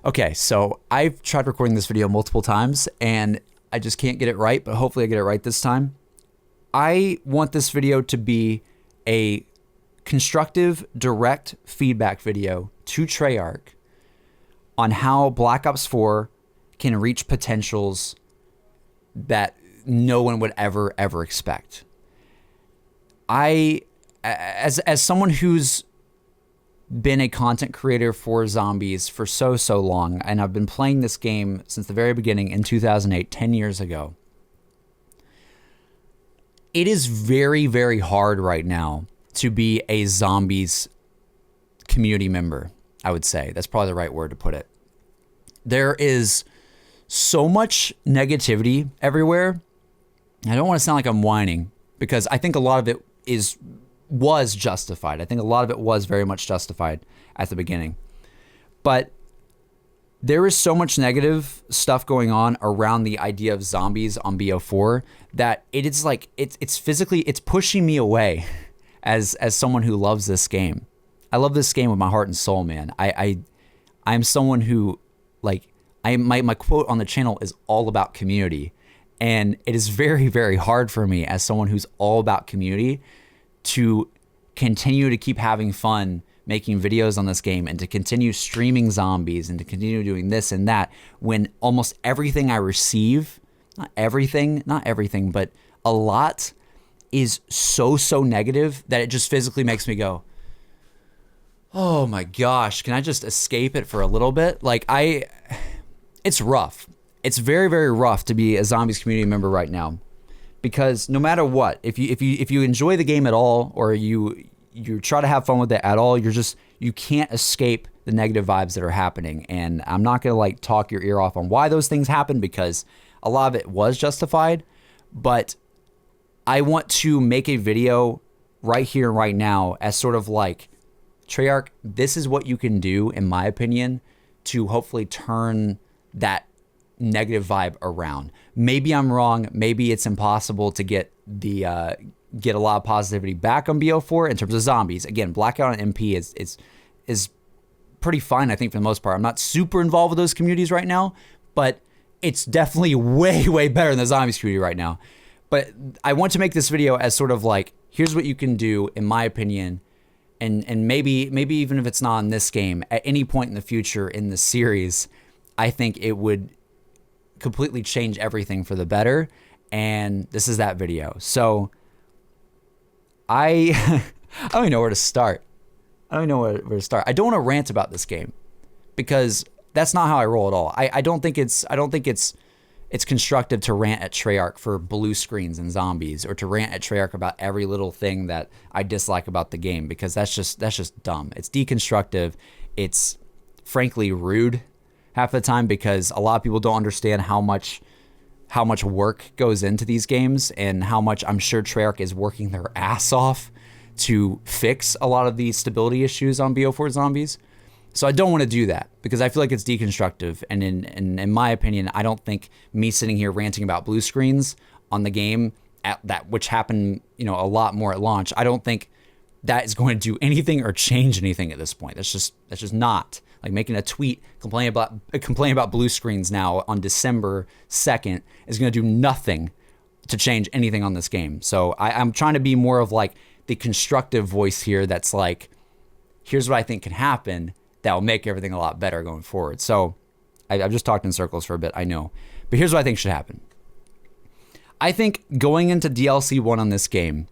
Okay, so I've tried recording this video multiple times and I just can't get it right, but hopefully I get it right this time. I want this video to be a constructive, direct feedback video to Treyarch on how Black Ops 4 can reach potentials that no one would ever expect. As someone who's been a content creator for zombies for so long, and I've been playing this game since the very beginning in 2008, 10 years ago. It is very hard right now to be a zombies community member, I would say. That's probably the right word to put it. There is so much negativity everywhere. I don't want to sound like I'm whining, because I think a lot of it was justified. I think a lot of it was very much justified at the beginning. But there is so much negative stuff going on around the idea of zombies on BO4 that it's like it's physically pushing me away as someone who loves this game. I love this game with my heart and soul, man. I'm someone who, like, my quote on the channel is all about community. And it is very hard for me as someone who's all about community to continue to keep having fun making videos on this game and to continue streaming zombies and to continue doing this and that when almost everything I receive, not everything, but a lot is so negative that it just physically makes me go, oh my gosh, can I just escape it for a little bit? Like, it's rough. It's very rough to be a zombies community member right now. Because no matter what, if you enjoy the game at all, or you try to have fun with it at all, you can't escape the negative vibes that are happening. And I'm not gonna like talk your ear off on why those things happen, because a lot of it was justified. But I want to make a video right here, right now, as sort of like, Treyarch, this is what you can do, in my opinion, to hopefully turn that negative vibe around. Maybe I'm wrong. Maybe it's impossible to get a lot of positivity back on BO4 in terms of zombies. Again, Blackout and MP is pretty fine, I think, for the most part. I'm not super involved with those communities right now, but it's definitely way better than the zombies community right now. But I want to make this video as sort of like, here's what you can do, in my opinion, and maybe even if it's not in this game, at any point in the future in the series, I think it would completely change everything for the better. And this is that video. So I don't even know where to start. I don't know where to start. I don't want to rant about this game, because that's not how I roll at all. I don't think it's constructive to rant at Treyarch for blue screens and zombies, or to rant at Treyarch about every little thing that I dislike about the game, because that's just dumb. It's deconstructive. It's frankly rude half the time, because a lot of people don't understand how much work goes into these games, and how much I'm sure Treyarch is working their ass off to fix a lot of the stability issues on BO4 zombies. So I don't want to do that, because I feel like it's deconstructive. And in my opinion, I don't think me sitting here ranting about blue screens on the game, which happened, a lot more at launch, I don't think that is going to do anything or change anything at this point. That's just not. Like, making a tweet complaining about blue screens now on December 2nd is going to do nothing to change anything on this game. So I'm trying to be more of like the constructive voice here, that's like, here's what I think can happen that will make everything a lot better going forward. So I've just talked in circles for a bit, I know. But here's what I think should happen. I think going into DLC 1 on this game,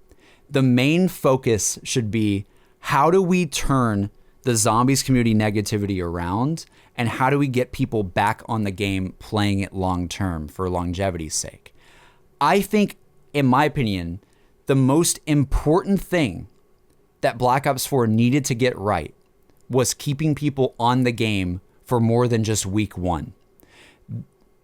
the main focus should be, how do we turn the zombies community negativity around, and how do we get people back on the game playing it long term for longevity's sake? I think, in my opinion, the most important thing that Black Ops 4 needed to get right was keeping people on the game for more than just week 1.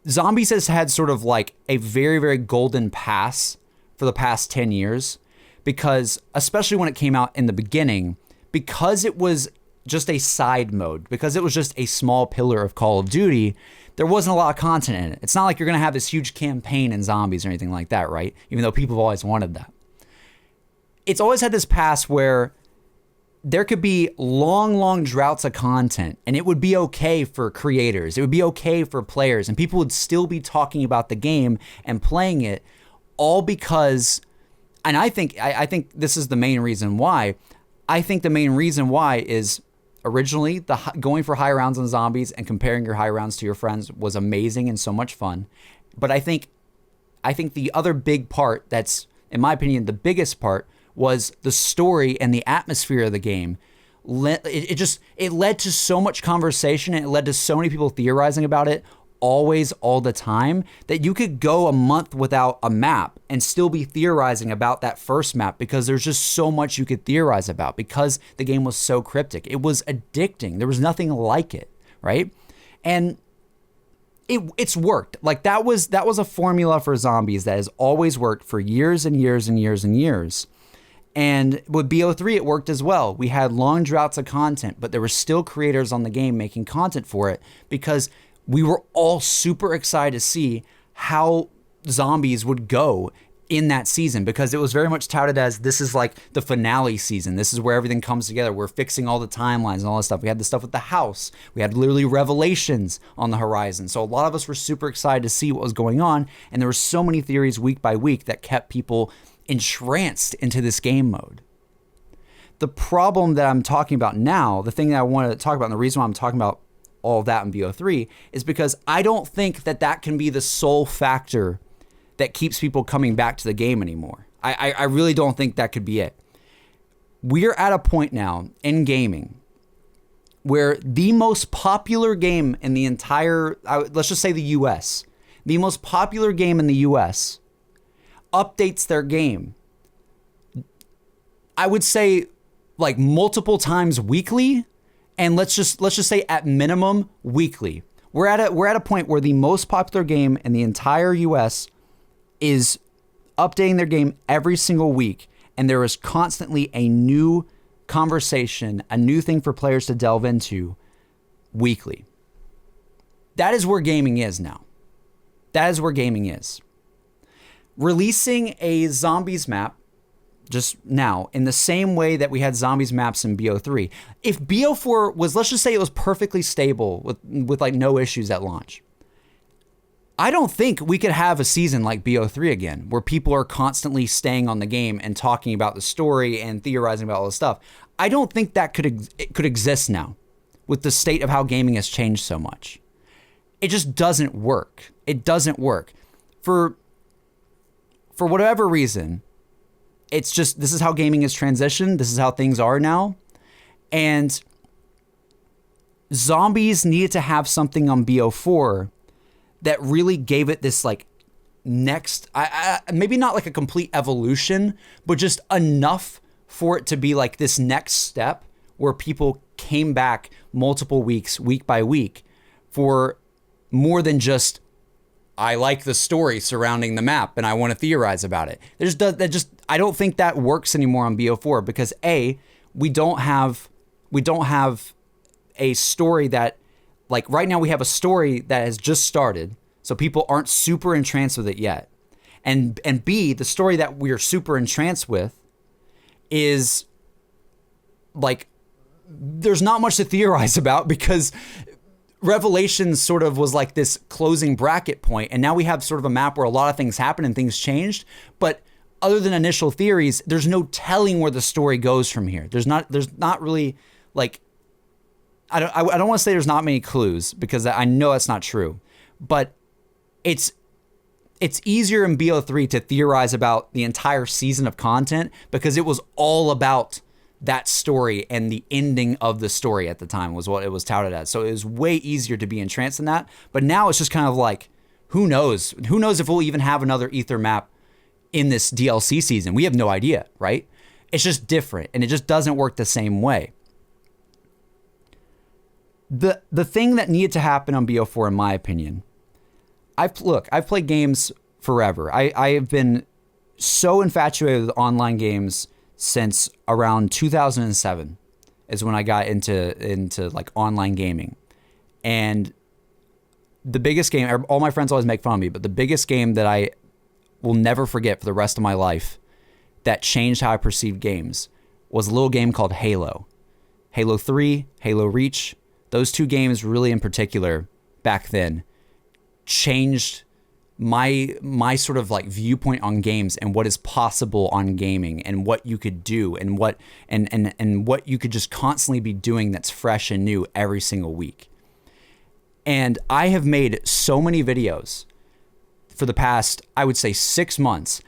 Zombies has had sort of like a very golden pass for the past 10 years, because, especially when it came out in the beginning, because it was just a side mode, because it was just a small pillar of Call of Duty, there wasn't a lot of content in it. It's not like you're going to have this huge campaign in zombies or anything like that, right? Even though people have always wanted that. It's always had this pass where there could be long droughts of content, and it would be okay for creators. It would be okay for players, and people would still be talking about the game and playing it, all because, and I think this is the main reason why. I think the main reason why is originally going for high rounds on zombies and comparing your high rounds to your friends was amazing and so much fun. But I think the other big part, that's in my opinion the biggest part, was the story and the atmosphere of the game. It led to so much conversation, and it led to so many people theorizing about it always, all the time, that you could go a month without a map and still be theorizing about that first map, because there's just so much you could theorize about because the game was so cryptic. It was addicting. There was nothing like it, right? And it's worked. Like that was a formula for zombies that has always worked for years and years and years and years. And with BO3, it worked as well. We had long droughts of content, but there were still creators on the game making content for it, because we were all super excited to see how zombies would go in that season, because it was very much touted as, this is like the finale season. This is where everything comes together. We're fixing all the timelines and all that stuff. We had the stuff with the house. We had literally revelations on the horizon. So a lot of us were super excited to see what was going on. And there were so many theories week by week that kept people entranced into this game mode. The problem that I'm talking about now, the thing that I wanted to talk about, and the reason why I'm talking about all of that in BO3, is because I don't think that can be the sole factor that keeps people coming back to the game anymore. I really don't think that could be it. We're at a point now in gaming where the most popular game in the entire, let's just say the US, the most popular game in the US updates their game, I would say, like multiple times weekly, and let's just say at minimum weekly. We're at a point where the most popular game in the entire US is updating their game every single week, and there is constantly a new conversation, a new thing for players to delve into weekly. That is where gaming is now. That is where gaming is. Releasing a zombies map just now in the same way that we had zombies maps in BO3. If BO4 was, let's just say it was perfectly stable with like no issues at launch, I don't think we could have a season like BO3 again, where people are constantly staying on the game and talking about the story and theorizing about all this stuff. I don't think that could exist now with the state of how gaming has changed so much. It just doesn't work. It doesn't work. For whatever reason, it's just, this is how gaming has transitioned. This is how things are now. And zombies needed to have something on BO4 that really gave it this like next, maybe not like a complete evolution, but just enough for it to be like this next step where people came back multiple weeks, week by week, for more than just, I like the story surrounding the map and I want to theorize about it. I don't think that works anymore on BO4, because we don't have a story that, like right now we have a story that has just started, so people aren't super entranced with it yet. And B, the story that we are super entranced with is like, there's not much to theorize about, because Revelations sort of was like this closing bracket point, and now we have sort of a map where a lot of things happen and things changed, but other than initial theories, there's no telling where the story goes from here. There's not really like, I don't want to say there's not many clues, because I know that's not true, but it's easier in BO3 to theorize about the entire season of content, because it was all about that story, and the ending of the story at the time was what it was touted as. So it was way easier to be entranced in that. But now it's just kind of like, who knows? Who knows if we'll even have another Ether map in this DLC season? We have no idea, right? It's just different, and it just doesn't work the same way. The thing that needed to happen on BO4, in my opinion, I've played games forever. I have been so infatuated with online games since around 2007 is when I got into like online gaming. And the biggest game, all my friends always make fun of me, but the biggest game that I will never forget for the rest of my life that changed how I perceived games was a little game called Halo. Halo 3, Halo Reach, those 2 games really in particular back then changed my sort of like viewpoint on games and what is possible on gaming and what you could do and what you could just constantly be doing that's fresh and new every single week. And I have made so many videos for the past, I would say 6 months,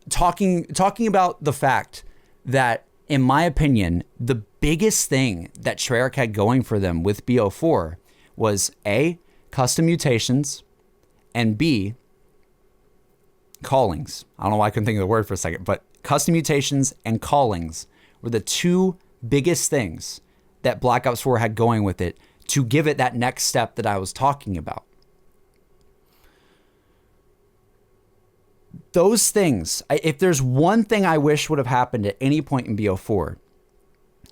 talking about the fact that, in my opinion, the biggest thing that Treyarch had going for them with BO4 was A, custom mutations, and B, callings. I don't know why I couldn't think of the word for a second, but custom mutations and callings were the 2 biggest things that Black Ops 4 had going with it to give it that next step that I was talking about. Those things, if there's one thing I wish would have happened at any point in BO4,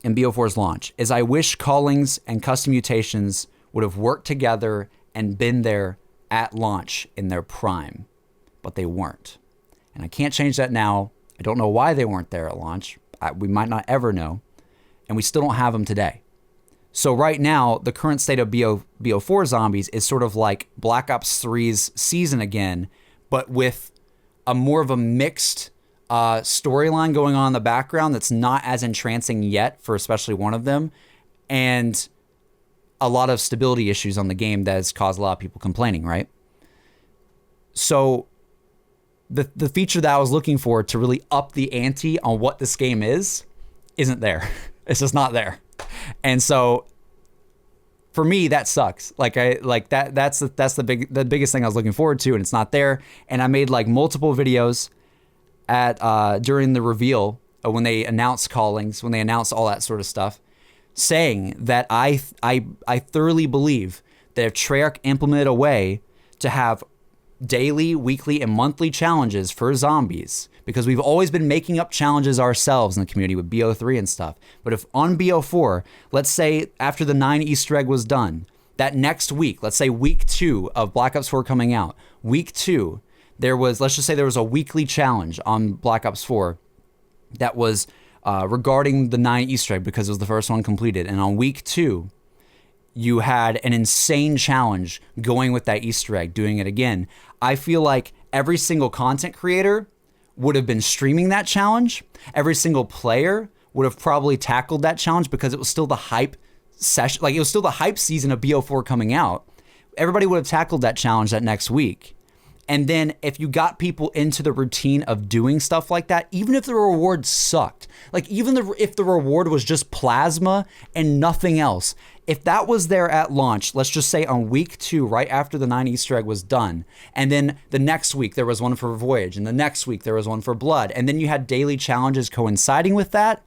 in BO4's launch, is I wish callings and custom mutations would have worked together and been there at launch in their prime, but they weren't. And I can't change that now. I don't know why they weren't there at launch. We might not ever know, and we still don't have them today. So right now, the current state of BO4 zombies is sort of like Black Ops 3's season again, but with a more of a mixed storyline going on in the background that's not as entrancing yet for especially one of them, and a lot of stability issues on the game that has caused a lot of people complaining, right? So the feature that I was looking for to really up the ante on what this game is isn't there. It's just not there. And so for me, that sucks. That's the biggest thing I was looking forward to, and it's not there. And I made like multiple videos at during the reveal when they announced callings, when they announced all that sort of stuff, saying that I thoroughly believe that if Treyarch implemented a way to have daily, weekly, and monthly challenges for zombies, because we've always been making up challenges ourselves in the community with BO3 and stuff. But if on BO4, let's say after the 9 Easter egg was done, that next week, let's say week 2 of Black Ops 4 coming out, week 2, let's just say there was a weekly challenge on Black Ops 4 that was regarding the 9 Easter egg because it was the first one completed. And on week 2, you had an insane challenge going with that Easter egg, doing it again. I feel like every single content creator would have been streaming that challenge. Every single player would have probably tackled that challenge because it was still the hype session. Like, it was still the hype season of BO4 coming out. Everybody would have tackled that challenge that next week. And then if you got people into the routine of doing stuff like that, even if the reward sucked, like even if the reward was just plasma and nothing else, if that was there at launch, let's just say on week 2, right after the 9 Easter egg was done, and then the next week there was one for Voyage, and the next week there was one for Blood, and then you had daily challenges coinciding with that,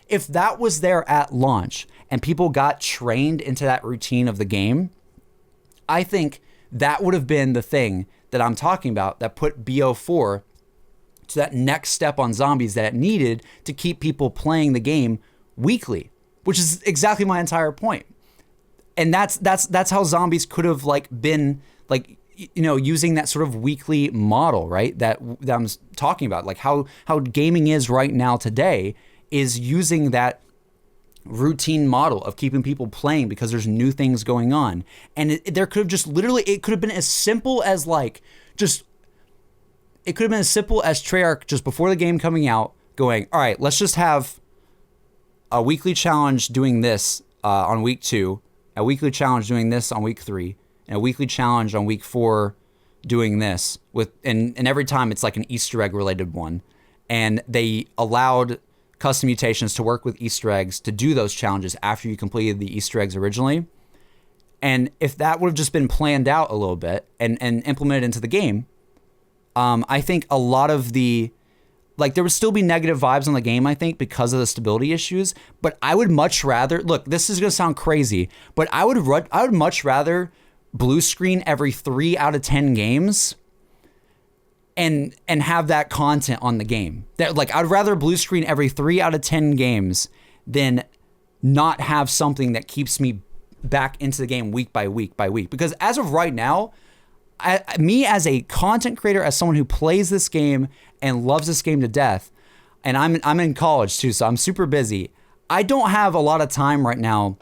if that was there at launch and people got trained into that routine of the game, I think that would have been the thing that I'm talking about that put BO4 to that next step on zombies that it needed to keep people playing the game weekly, which is exactly my entire point. And that's how zombies could have like been like, you know, using that sort of weekly model, right? That I'm talking about, like how gaming is right now today is using that routine model of keeping people playing because there's new things going on. And there could have just literally, it could have been as simple as like, it could have been as simple as Treyarch just before the game coming out going, all right, let's just have a weekly challenge doing this on week 2, a weekly challenge doing this on week 3, and a weekly challenge on week 4 doing this with, and every time it's like an Easter egg related one. And they allowed custom mutations to work with Easter eggs to do those challenges after you completed the Easter eggs originally. And if that would have just been planned out a little bit and implemented into the game, I think a lot of the, like, there would still be negative vibes on the game, I think, because of the stability issues. But I would much rather, look, this is going to sound crazy, but I would much rather blue screen every 3 out of 10 games and have that content on the game. That, like, I'd rather blue screen every 3 out of 10 games than not have something that keeps me back into the game week by week by week. Because as of right now, me as a content creator, as someone who plays this game and loves this game to death, and I'm in college too, so I'm super busy. I don't have a lot of time right now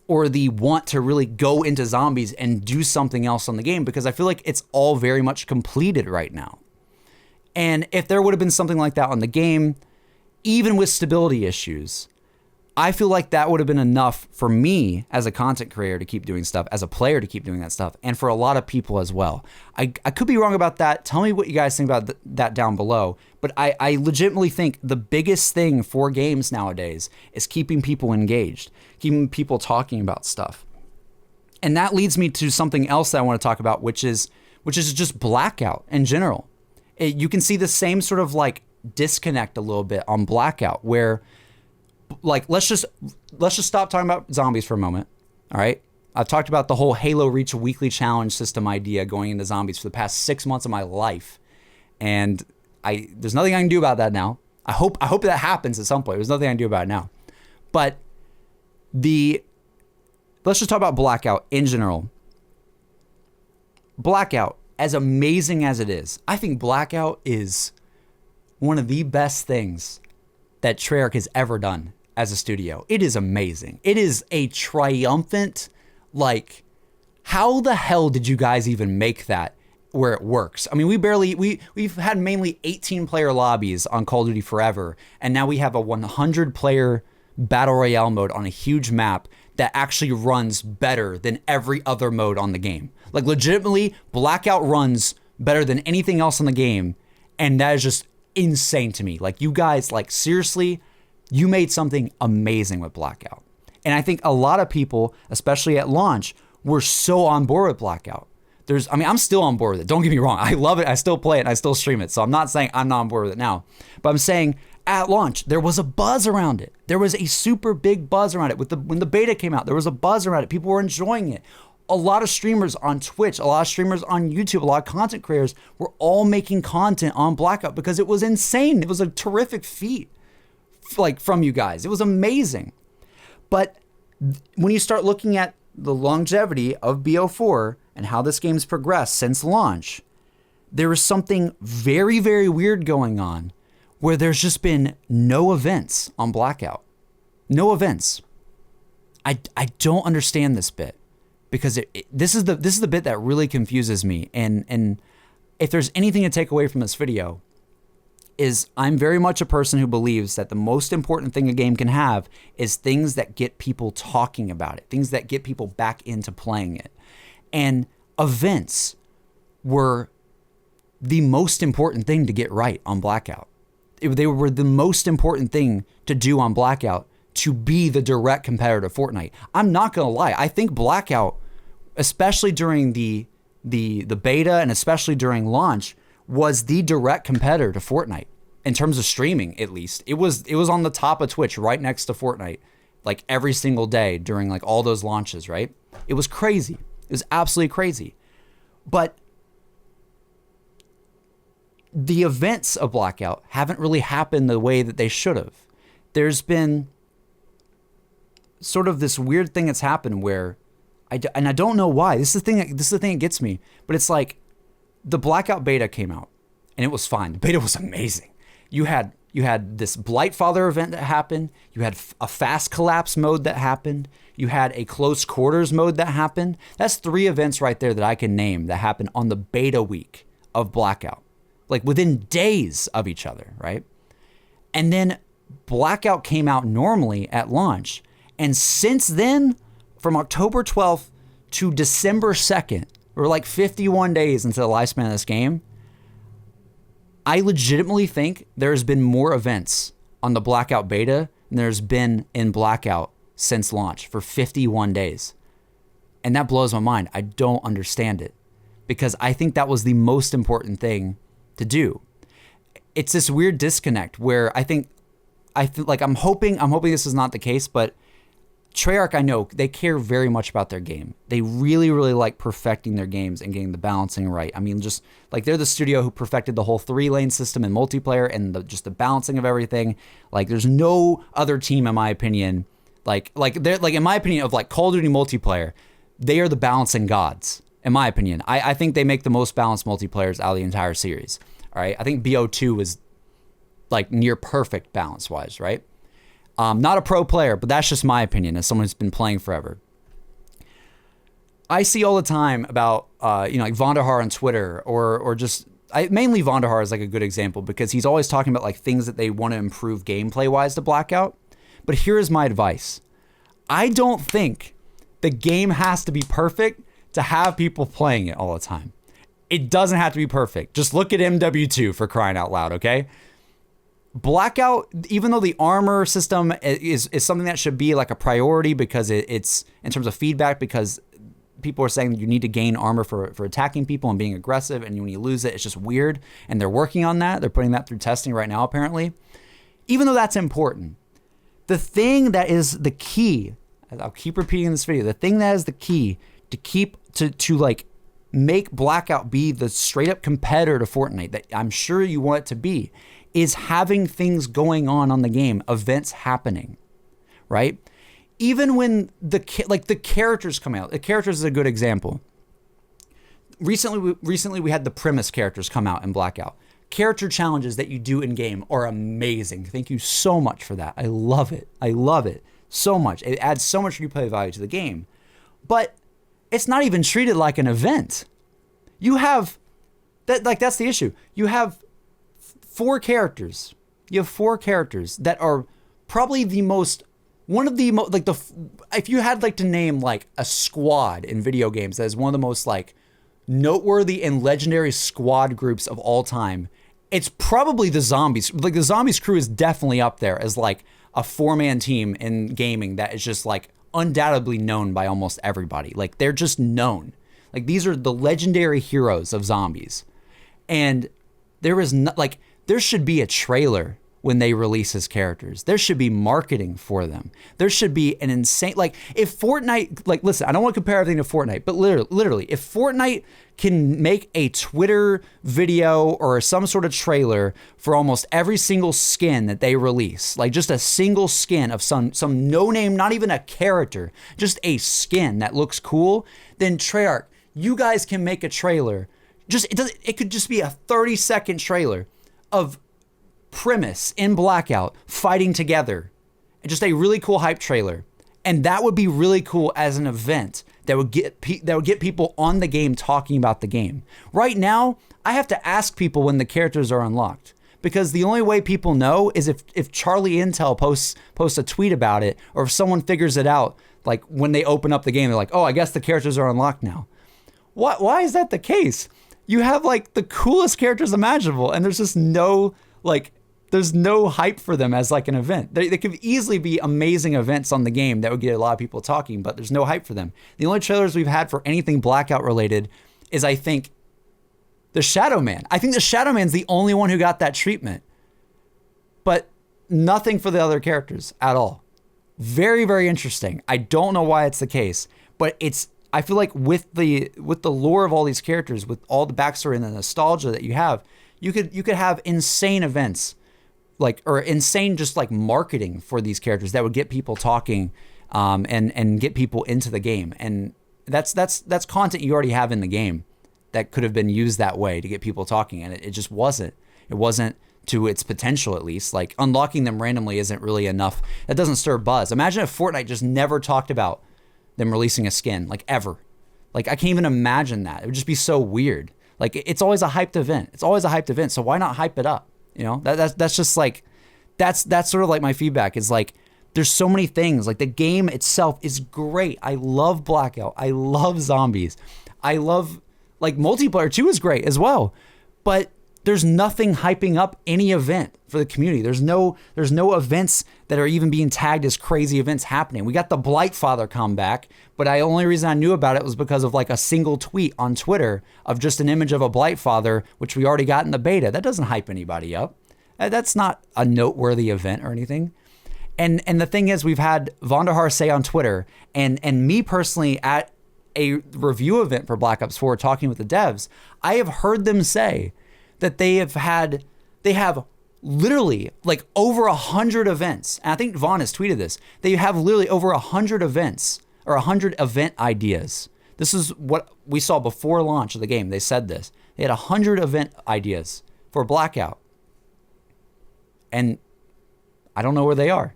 or the want to really go into zombies and do something else on the game because I feel like it's all very much completed right now. And if there would have been something like that on the game, even with stability issues, I feel like that would have been enough for me as a content creator to keep doing stuff, as a player to keep doing that stuff, and for a lot of people as well. I could be wrong about that. Tell me what you guys think about that down below. But I legitimately think the biggest thing for games nowadays is keeping people engaged, keeping people talking about stuff. And that leads me to something else that I want to talk about, which is just Blackout in general. You can see the same sort of like disconnect a little bit on Blackout where like let's just stop talking about zombies for a moment. All right. I've talked about the whole Halo Reach weekly challenge system idea going into zombies for the past 6 months of my life. And there's nothing I can do about that now. I hope that happens at some point. There's nothing I can do about it now. But let's just talk about Blackout in general. Blackout, as amazing as it is, I think Blackout is one of the best things that Treyarch has ever done as a studio. It is amazing. It is a triumphant, like, how the hell did you guys even make that where it works? I mean, we've had mainly 18-player lobbies on Call of Duty forever, and now we have a 100-player Battle Royale mode on a huge map that actually runs better than every other mode on the game. Like, legitimately, Blackout runs better than anything else in the game, and that is just insane to me. Like, you guys, like, seriously, you made something amazing with Blackout. And I think a lot of people, especially at launch, were so on board with Blackout. I'm still on board with it. Don't get me wrong. I love it. I still play it and I still stream it. So I'm not saying I'm not on board with it now, but I'm saying at launch, there was a buzz around it. There was a super big buzz around it. When the beta came out, there was a buzz around it. People were enjoying it. A lot of streamers on Twitch, a lot of streamers on YouTube, a lot of content creators were all making content on Blackout because it was insane. It was a terrific feat, like, from you guys. It was amazing. But when you start looking at the longevity of BO4 and how this game's progressed since launch, there is something very, very weird going on where there's just been no events on Blackout. No events. I don't understand this bit. Because this is the bit that really confuses me, and if there's anything to take away from this video, is I'm very much a person who believes that the most important thing a game can have is things that get people talking about it, things that get people back into playing it, and events were the most important thing to get right on Blackout. They were the most important thing to do on Blackout to be the direct competitor to Fortnite. I'm not gonna lie, I think Blackout, especially during the beta and especially during launch, was the direct competitor to Fortnite in terms of streaming. At least it was on the top of Twitch, right next to Fortnite, like every single day during like all those launches. Right? It was crazy. It was absolutely crazy. But the events of Blackout haven't really happened the way that they should have. There's been sort of this weird thing that's happened where I don't know why. This is the thing that gets me. But it's like the Blackout beta came out and it was fine. The beta was amazing. You had this Blightfather event that happened. You had a fast collapse mode that happened. You had a close quarters mode that happened. That's 3 events right there that I can name that happened on the beta week of Blackout, like within days of each other, right? And then Blackout came out normally at launch. And since then, from October 12th to December 2nd, or like 51 days into the lifespan of this game, I legitimately think there's been more events on the Blackout beta than there's been in Blackout since launch for 51 days. And that blows my mind. I don't understand it because I think that was the most important thing to do. It's this weird disconnect where I feel like I'm hoping this is not the case, but Treyarch, I know, they care very much about their game. They really, really like perfecting their games and getting the balancing right. I mean, just like they're the studio who perfected the whole 3-lane system in multiplayer and just the balancing of everything. Like, there's no other team, in my opinion, like in my opinion of like Call of Duty multiplayer, they are the balancing gods. In my opinion, I think they make the most balanced multiplayers out of the entire series. All right, I think BO2 is like near perfect balance wise, right? Not a pro player, but that's just my opinion as someone who's been playing forever. I see all the time about, like Vonderhaar on Twitter or just, mainly Vonderhaar is like a good example because he's always talking about like things that they want to improve gameplay-wise to Blackout. But here's my advice. I don't think the game has to be perfect to have people playing it all the time. It doesn't have to be perfect. Just look at MW2 for crying out loud, okay? Blackout, even though the armor system is something that should be like a priority because it's in terms of feedback, because people are saying you need to gain armor for attacking people and being aggressive, and when you lose it, it's just weird. And they're working on that. They're putting that through testing right now, apparently. Even though that's important, the thing that is the key, I'll keep repeating this video, the thing that is the key to like make Blackout be the straight up competitor to Fortnite that I'm sure you want it to be, is having things going on the game, events happening, right? Even when the characters come out, the characters is a good example. Recently we had the premise characters come out in Blackout. Character challenges that you do in game are amazing. Thank you so much for that. I love it. I love it so much. It adds so much replay value to the game. But it's not even treated like an event. You have that's the issue. You have four characters. You have four characters that are probably if you had like to name like a squad in video games that is one of the most like noteworthy and legendary squad groups of all time, it's probably the Zombies. Like the Zombies crew is definitely up there as like a 4-man team in gaming that is just like undoubtedly known by almost everybody. Like they're just known. Like these are the legendary heroes of Zombies. And there should be a trailer when they release as characters. There should be marketing for them. There should be an insane, like if Fortnite, like listen, I don't want to compare everything to Fortnite, but literally, if Fortnite can make a Twitter video or some sort of trailer for almost every single skin that they release, like just a single skin of some no name, not even a character, just a skin that looks cool, then Treyarch, you guys can make a trailer. It could just be a 30-second trailer of premise in Blackout fighting together, and just a really cool hype trailer, and that would be really cool as an event that would get people on the game talking about the game. Right now, I have to ask people when the characters are unlocked, because the only way people know is if Charlie Intel posts a tweet about it, or if someone figures it out, like when they open up the game, they're like, oh, I guess the characters are unlocked now. Why is that the case? You have like the coolest characters imaginable, and there's just no there's no hype for them as like an event. They could easily be amazing events on the game that would get a lot of people talking, but there's no hype for them. The only trailers we've had for anything Blackout related is, I think, the Shadow Man. I think the Shadow Man's the only one who got that treatment, but nothing for the other characters at all. Very, very interesting. I don't know why it's the case, but I feel like with the lore of all these characters, with all the backstory and the nostalgia that you could have insane events, or insane just like marketing for these characters that would get people talking, and get people into the game. And that's content you already have in the game that could have been used that way to get people talking, and it just wasn't. It wasn't to its potential, at least. Like unlocking them randomly isn't really enough. That doesn't stir buzz. Imagine if Fortnite just never talked about them releasing a skin, like ever. Like I can't even imagine that. It would just be so weird. Like it's always a hyped event. It's always a hyped event. So why not hype it up? You know, that's just like, that's sort of like my feedback is like, there's so many things. Like the game itself is great. I love Blackout. I love Zombies. I love like multiplayer too is great as well. But there's nothing hyping up any event for the community. There's no events that are even being tagged as crazy events happening. We got the Blightfather comeback, but the only reason I knew about it was because of like a single tweet on Twitter of just an image of a Blightfather, which we already got in the beta. That doesn't hype anybody up. That's not a noteworthy event or anything. And the thing is, we've had Vonderhaar say on Twitter, and me personally at a review event for Black Ops 4 talking with the devs, I have heard them say that they have literally like over 100 events. And I think Vaughn has tweeted this. They have literally over 100 events or 100 event ideas. This is what we saw before launch of the game. They said this. They had 100 event ideas for Blackout. And I don't know where they are.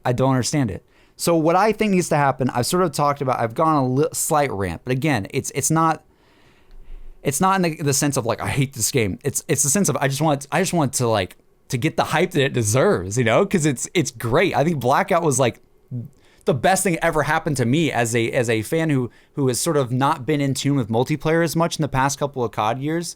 I don't understand it. So what I think needs to happen, I've sort of talked about, I've gone on a slight rant, but again, it's not in the sense of like I hate this game. It's the sense of I just want to like to get the hype that it deserves, you know, because it's great. I think Blackout was like the best thing ever happened to me as a fan who has sort of not been in tune with multiplayer as much in the past couple of COD years.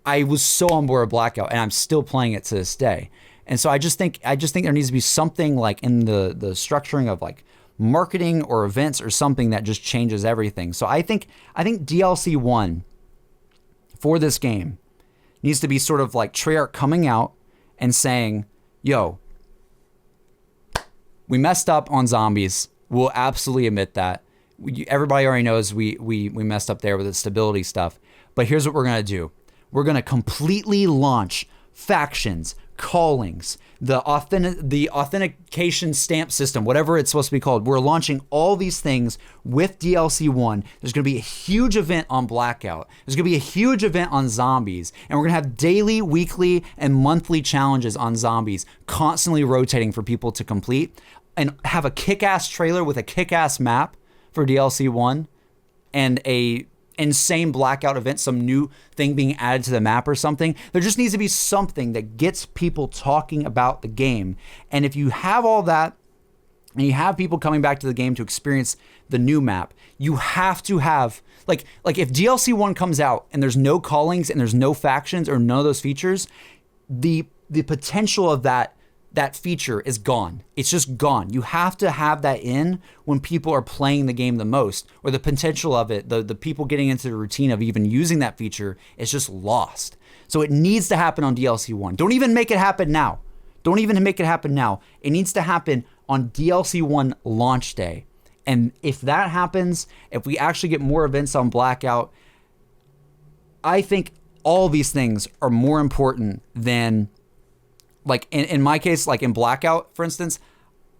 I was so on board with Blackout, and I'm still playing it to this day. And so I just think there needs to be something like in the structuring of like marketing or events or something that just changes everything. So I think DLC 1 for this game needs to be sort of like Treyarch coming out and saying, yo, we messed up on zombies. We'll absolutely admit that. Everybody already knows we messed up there with the stability stuff. But here's what we're going to do. We're going to completely launch factions, callings, the authentication stamp system, whatever it's supposed to be called. We're launching all these things with DLC 1. There's going to be a huge event on Blackout. There's going to be a huge event on zombies. And we're going to have daily, weekly, and monthly challenges on zombies, constantly rotating for people to complete. And have a kick-ass trailer with a kick-ass map for DLC 1 and a insane Blackout event, some new thing being added to the map or something. There just needs to be something that gets people talking about the game. And if you have all that and you have people coming back to the game to experience the new map, you have to have like if DLC 1 comes out and there's no callings and there's no factions or none of those features, the potential of that feature is gone. It's just gone. You have to have that in when people are playing the game the most, or the potential of it, the people getting into the routine of even using that feature is just lost. So it needs to happen on DLC 1. Don't even make it happen now. It needs to happen on DLC 1 launch day. And if that happens, if we actually get more events on Blackout, I think all these things are more important than, like in my case, like in Blackout, for instance,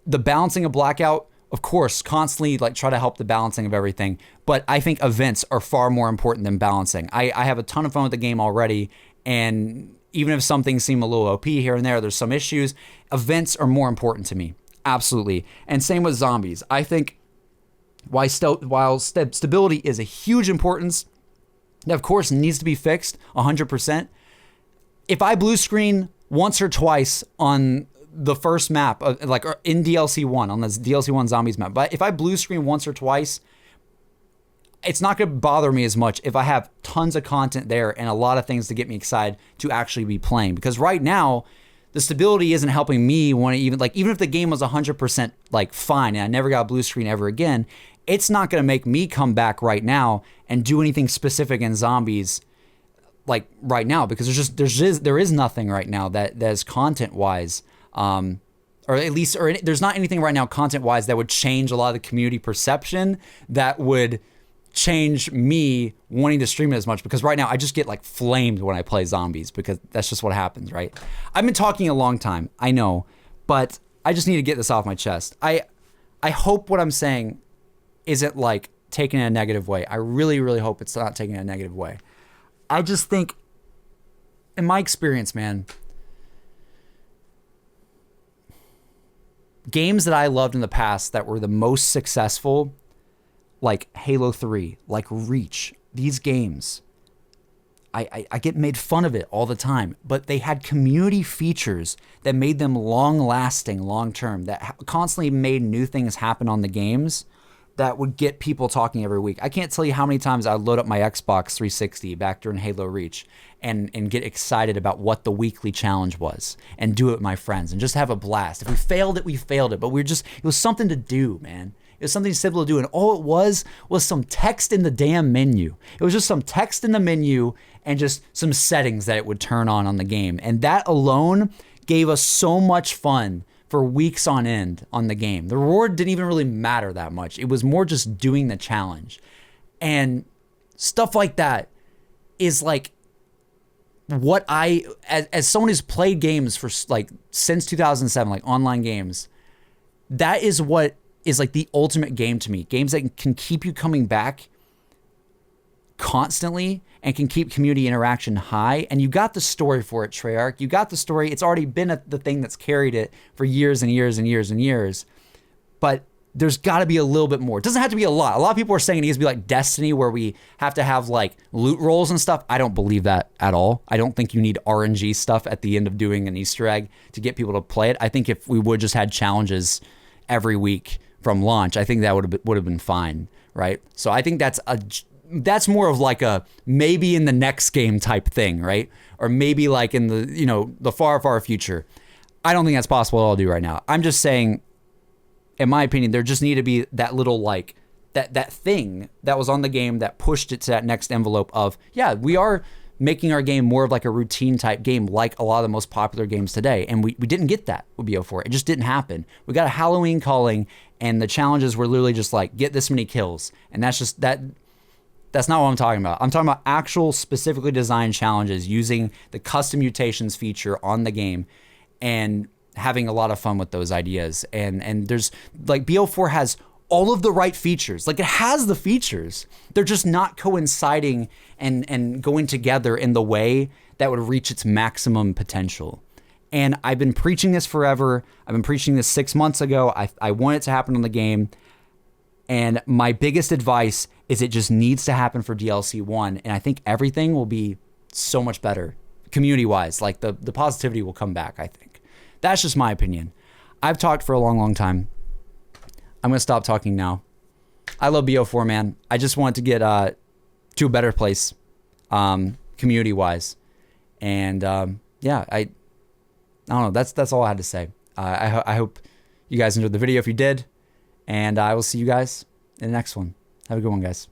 the balancing of Blackout, of course, constantly like try to help the balancing of everything. But I think events are far more important than balancing. I have a ton of fun with the game already. And even if some things seem a little OP here and there's some issues, events are more important to me. Absolutely. And same with zombies. I think while stability is a huge importance, that of course needs to be fixed 100%. If I blue screen once or twice on the first map, like in DLC 1, on this DLC 1 zombies map, but if I blue screen once or twice, it's not going to bother me as much if I have tons of content there and a lot of things to get me excited to actually be playing. Because right now, the stability isn't helping me want to even if the game was 100% like fine and I never got a blue screen ever again, it's not going to make me come back right now and do anything specific in zombies like right now, because there is nothing right now that is content wise, or there's not anything right now content wise that would change a lot of the community perception that would change me wanting to stream it as much, because right now I just get like flamed when I play zombies because that's just what happens, right? I've been talking a long time, I know, but I just need to get this off my chest. I hope what I'm saying isn't like taken in a negative way. I really, really hope it's not taken in a negative way. I just think, in my experience, man, games that I loved in the past that were the most successful, like Halo 3, like Reach, these games, I get made fun of it all the time, but they had community features that made them long-lasting, long-term, that constantly made new things happen on the games that would get people talking every week. I can't tell you how many times I would load up my Xbox 360 back during Halo Reach and get excited about what the weekly challenge was and do it with my friends and just have a blast. If we failed it, we failed it. But it was something to do, man. It was something simple to do. And all it was some text in the damn menu. It was just some text in the menu and just some settings that it would turn on the game. And that alone gave us so much fun for weeks on end on the game. The reward didn't even really matter that much. It was more just doing the challenge. And stuff like that is like what as someone who's played games for like since 2007, like online games, that is what is like the ultimate game to me. Games that can keep you coming back constantly and can keep community interaction high. And you got the story for it, Treyarch. You got the story. It's already been the thing that's carried it for years and years and years and years. but there's got to be a little bit more. It doesn't have to be a lot. A lot of people are saying it needs to be like Destiny, where we have to have like loot rolls and stuff. I don't believe that at all. I don't think you need RNG stuff at the end of doing an Easter egg to get people to play it. I think if we would just had challenges every week from launch, I think that would have been fine, right? So I think that's more of like a maybe in the next game type thing, right? Or maybe like in the far, far future. I don't think that's possible at all to do right now. I'm just saying, in my opinion, there just need to be that little like that thing that was on the game that pushed it to that next envelope of, yeah, we are making our game more of like a routine type game, like a lot of the most popular games today. And we didn't get that with BO4. It just didn't happen. We got a Halloween calling, and the challenges were literally just like, get this many kills. And that's just that's not what I'm talking about. I'm talking about actual specifically designed challenges using the custom mutations feature on the game and having a lot of fun with those ideas. And there's like BO4 has all of the right features. Like it has the features. They're just not coinciding and going together in the way that would reach its maximum potential. And I've been preaching this forever. I've been preaching this 6 months ago. I want it to happen on the game. And my biggest advice is it just needs to happen for DLC 1. And I think everything will be so much better community-wise. Like the positivity will come back, I think. That's just my opinion. I've talked for a long, long time. I'm going to stop talking now. I love BO4, man. I just want to get to a better place community-wise. And yeah, I don't know. That's all I had to say. I hope you guys enjoyed the video if you did. And I will see you guys in the next one. Have a good one, guys.